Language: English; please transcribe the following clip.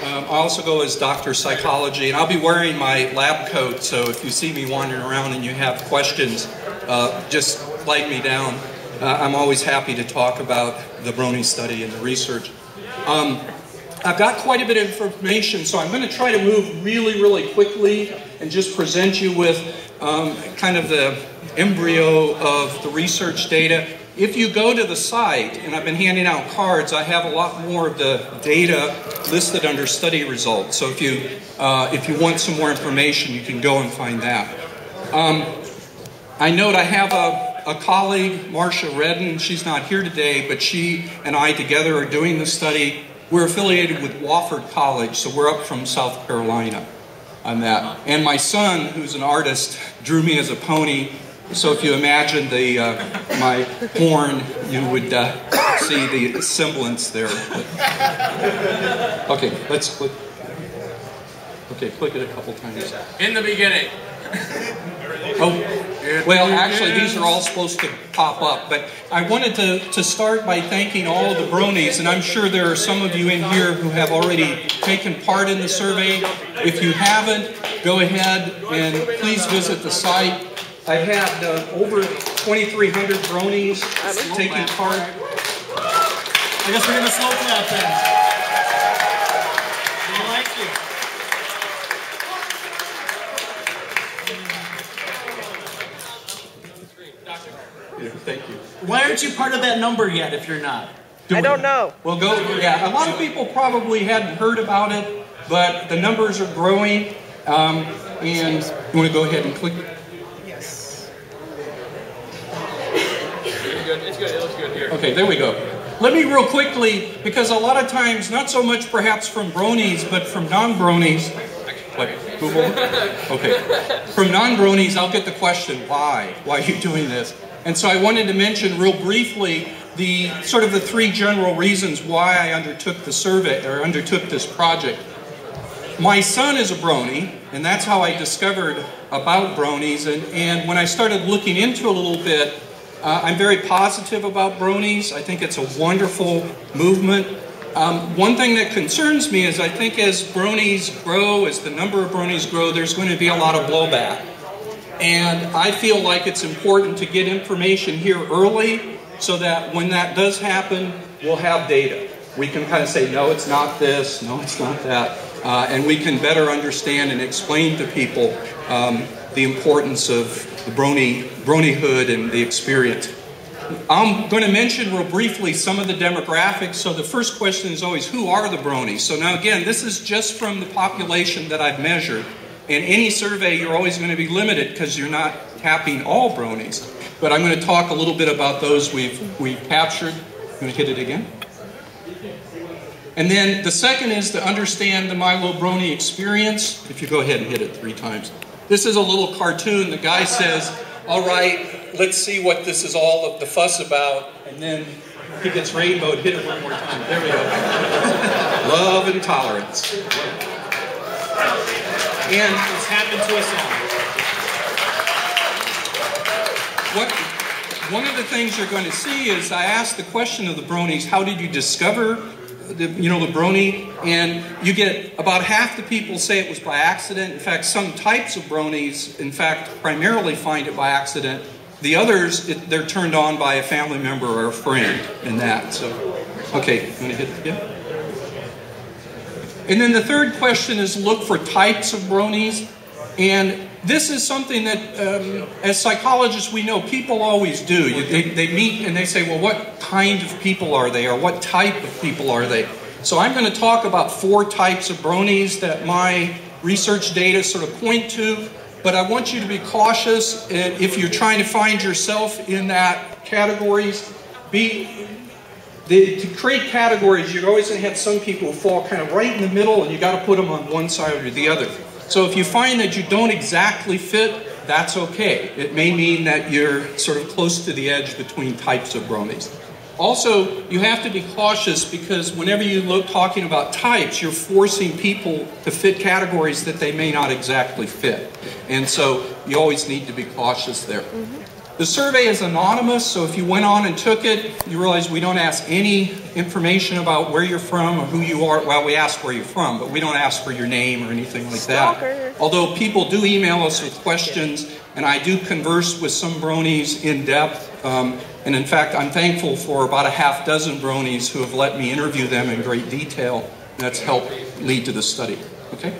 I also go as Dr. Psychology, and I'll be wearing my lab coat, so if you see me wandering around and you have questions, just flag me down. I'm always happy to talk about the BronNY study and the research. I've got quite a bit of information, so I'm going to try to move really quickly and just present you with kind of the embryo of the research data. If you go to the site, and I've been handing out cards, I have a lot more of the data listed under study results. So if you want some more information, you can go and find that. I note I have a colleague, Marcia Redden. She's not here today, but she and I together are doing the study. We're affiliated with Wofford College, so we're up from South Carolina on that. And my son, who's an artist, drew me as a pony. So if you imagine my horn, you would see the semblance there. Okay, let's click. Okay, click it a couple times. In the beginning. Oh, well, actually, these are all supposed to pop up. But I wanted to start by thanking all of the BronNYs, and I'm sure there are some of you in here who have already taken part in the survey. If you haven't, go ahead and please visit the site. I've had over 2,300 BronNYs taking part. I guess we're going to slow clap then. We like you. Yeah, thank you. Why aren't you part of that number yet if you're not? I don't know. Well, yeah, a lot of people probably hadn't heard about it, but the numbers are growing. And you want to go ahead and click? It's good. It looks good here. Okay, there we go. Let me real quickly, because a lot of times, not so much perhaps from BronNYs, but from non-BronNYs. What? Google? Okay. From non-BronNYs, I'll get the question, why? Why are you doing this? And so I wanted to mention real briefly the three general reasons why I undertook the survey or undertook this project. My son is a BronNY, and that's how I discovered about BronNYs. And when I started looking into it a little bit, I'm very positive about BronNYs. I think it's a wonderful movement. One thing that concerns me is I think as BronNYs grow, as the number of BronNYs grow, there's going to be a lot of blowback. And I feel like it's important to get information here early so that when that does happen, we'll have data. We can kind of say, no, it's not this, no, it's not that. And we can better understand and explain to people the importance of the BronNYhood and the experience. I'm going to mention real briefly some of the demographics. So the first question is always, who are the BronNYs? So now again, this is just from the population that I've measured. In any survey, you're always going to be limited because you're not tapping all BronNYs. But I'm going to talk a little bit about those we've captured. I'm going to hit it again. And then the second is to understand the Milo BronNY experience. If you go ahead and hit it 3 times. This is a little cartoon. The guy says, all right, let's see what this is all the fuss about. And then he gets rainbowed. Hit it one more time. There we go. Love and tolerance. And it's happened to us all. One of the things you're going to see is I asked the question of the BronNYs, how did you discover the BronNY? And you get about half the people say it was by accident. In fact, some types of BronNYs, in fact, primarily find it by accident. The others, they're turned on by a family member or a friend in that. So, okay, I'm going to hit it again. And then the third question is look for types of BronNYs. And this is something that, as psychologists, we know people always do. They meet and they say, well, what kind of people are they? Or what type of people are they? So I'm going to talk about 4 types of BronNYs that my research data sort of point to. But I want you to be cautious if you're trying to find yourself in that categories. To create categories, you're always going to have some people who fall kind of right in the middle, and you got to put them on one side or the other. So if you find that you don't exactly fit, that's okay. It may mean that you're sort of close to the edge between types of BronNYs. Also, you have to be cautious because whenever you look talking about types, you're forcing people to fit categories that they may not exactly fit. And so you always need to be cautious there. The survey is anonymous, so if you went on and took it, you realize we don't ask any information about where you're from or who you are. Well, we ask where you're from, but we don't ask for your name or anything like that. Although people do email us with questions, and I do converse with some bronies in depth. And in fact, I'm thankful for about a half dozen bronies who have let me interview them in great detail. That's helped lead to this study. Okay?